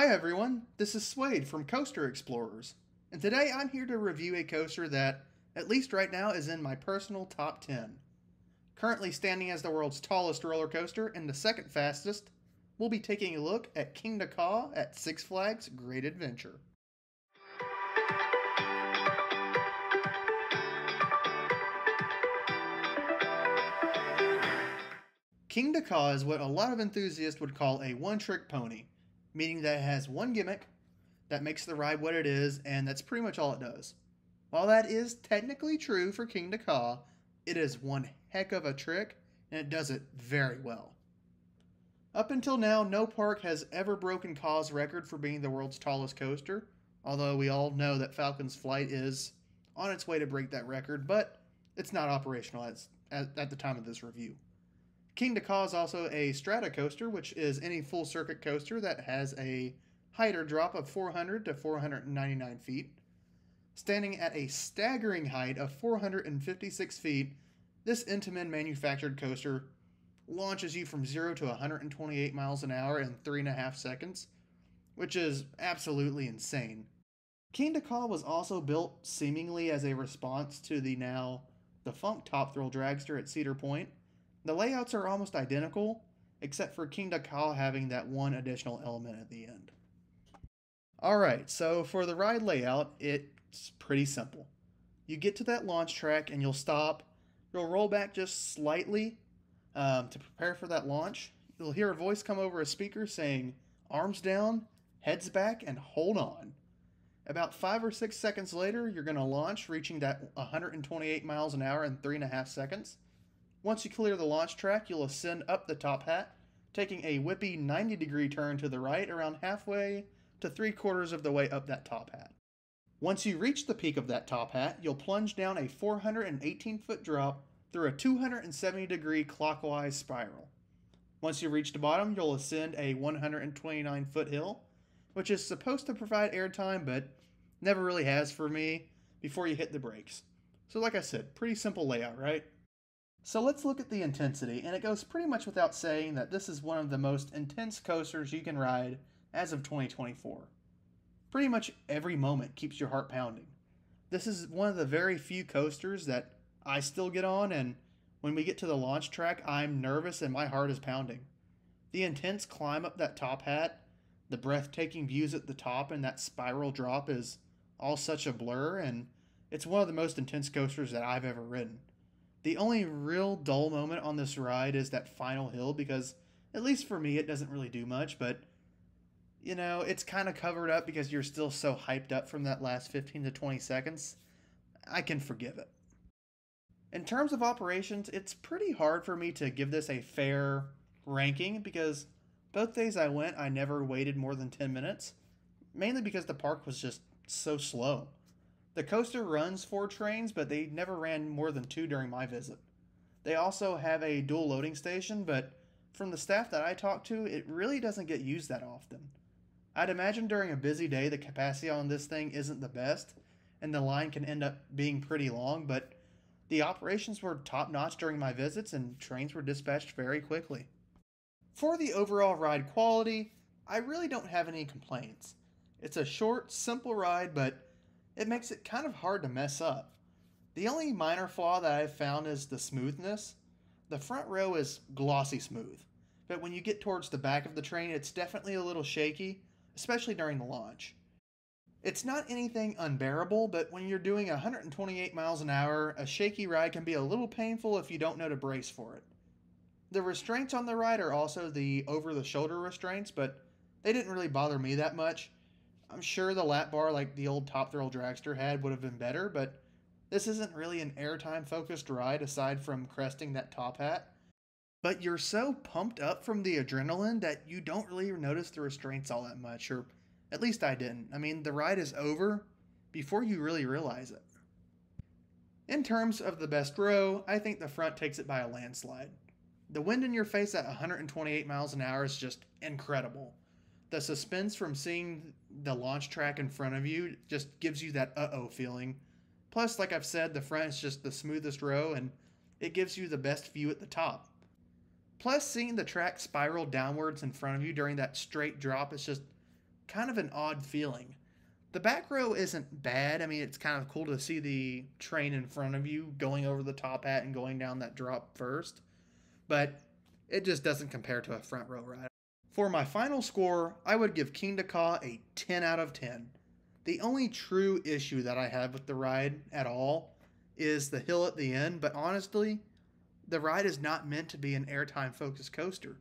Hi everyone, this is Swade from Coaster Explorers, and today I'm here to review a coaster that, at least right now, is in my personal top 10. Currently standing as the world's tallest roller coaster and the second fastest, we'll be taking a look at Kingda Ka at Six Flags Great Adventure. Kingda Ka is what a lot of enthusiasts would call a one-trick pony, meaning that it has one gimmick that makes the ride what it is, and that's pretty much all it does. While that is technically true for Kingda Ka, it is one heck of a trick, and it does it very well. Up until now, no park has ever broken Ka's record for being the world's tallest coaster, although we all know that Falcon's Flight is on its way to break that record, but it's not operational at the time of this review. Kingda Ka is also a strata coaster, which is any full circuit coaster that has a height or drop of 400 to 499 feet. Standing at a staggering height of 456 feet, this Intamin manufactured coaster launches you from 0 to 128 miles an hour in 3.5 seconds, which is absolutely insane. Kingda Ka was also built seemingly as a response to the now defunct Top Thrill dragster at Cedar Point. The layouts are almost identical, except for Kingda Ka having that one additional element at the end. Alright, so for the ride layout, it's pretty simple. You get to that launch track and you'll stop. You'll roll back just slightly to prepare for that launch. You'll hear a voice come over a speaker saying, "Arms down, heads back, and hold on." About 5 or 6 seconds later, you're going to launch, reaching that 128 miles an hour in 3.5 seconds. Once you clear the launch track, you'll ascend up the top hat, taking a whippy 90-degree turn to the right around halfway to 3/4 of the way up that top hat. Once you reach the peak of that top hat, you'll plunge down a 418-foot drop through a 270-degree clockwise spiral. Once you reach the bottom, you'll ascend a 129-foot hill, which is supposed to provide airtime, but never really has for me, before you hit the brakes. So like I said, pretty simple layout, right? So let's look at the intensity, and it goes pretty much without saying that this is one of the most intense coasters you can ride as of 2024. Pretty much every moment keeps your heart pounding. This is one of the very few coasters that I still get on, and when we get to the launch track, I'm nervous and my heart is pounding. The intense climb up that top hat, the breathtaking views at the top, and that spiral drop is all such a blur, and it's one of the most intense coasters that I've ever ridden. The only real dull moment on this ride is that final hill because, at least for me, it doesn't really do much, but, you know, it's kind of covered up because you're still so hyped up from that last 15 to 20 seconds. I can forgive it. In terms of operations, it's pretty hard for me to give this a fair ranking because both days I went, I never waited more than 10 minutes, mainly because the park was just so slow. The coaster runs 4 trains, but they never ran more than 2 during my visit. They also have a dual loading station, but from the staff that I talked to, it really doesn't get used that often. I'd imagine during a busy day, the capacity on this thing isn't the best, and the line can end up being pretty long, but the operations were top-notch during my visits, and trains were dispatched very quickly. For the overall ride quality, I really don't have any complaints. It's a short, simple ride, but it makes it kind of hard to mess up. The only minor flaw that I've found is the smoothness. The front row is glossy smooth, but when you get towards the back of the train, it's definitely a little shaky, especially during the launch. It's not anything unbearable, but when you're doing 128 miles an hour, a shaky ride can be a little painful if you don't know to brace for it. The restraints on the ride are also the over-the-shoulder restraints, but they didn't really bother me that much. I'm sure the lap bar like the old Top Thrill dragster had would have been better, but this isn't really an airtime focused ride aside from cresting that top hat. But you're so pumped up from the adrenaline that you don't really notice the restraints all that much, or at least I didn't. I mean, the ride is over before you really realize it. In terms of the best row, I think the front takes it by a landslide. The wind in your face at 128 miles an hour is just incredible. The suspense from seeing the launch track in front of you just gives you that uh-oh feeling. Plus, like I've said, the front is just the smoothest row and it gives you the best view at the top. Plus, seeing the track spiral downwards in front of you during that straight drop is just kind of an odd feeling. The back row isn't bad. I mean, it's kind of cool to see the train in front of you going over the top hat and going down that drop first, but it just doesn't compare to a front row ride. For my final score, I would give Kingda Ka a 10 out of 10. The only true issue that I have with the ride at all is the hill at the end, but honestly, the ride is not meant to be an airtime focused coaster.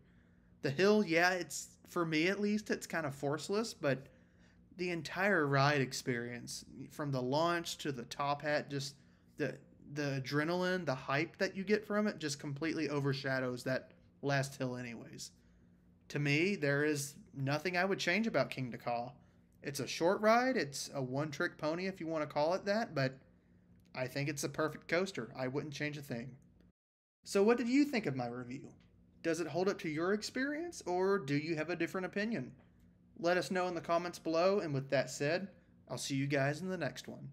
The hill, yeah, it's, for me at least, it's kind of forceless, but the entire ride experience, from the launch to the top hat, just the the adrenaline, the hype that you get from it just completely overshadows that last hill anyways. To me, there is nothing I would change about Kingda Ka. It's a short ride, it's a one-trick pony if you want to call it that, but I think it's a perfect coaster. I wouldn't change a thing. So what did you think of my review? Does it hold up to your experience, or do you have a different opinion? Let us know in the comments below, and with that said, I'll see you guys in the next one.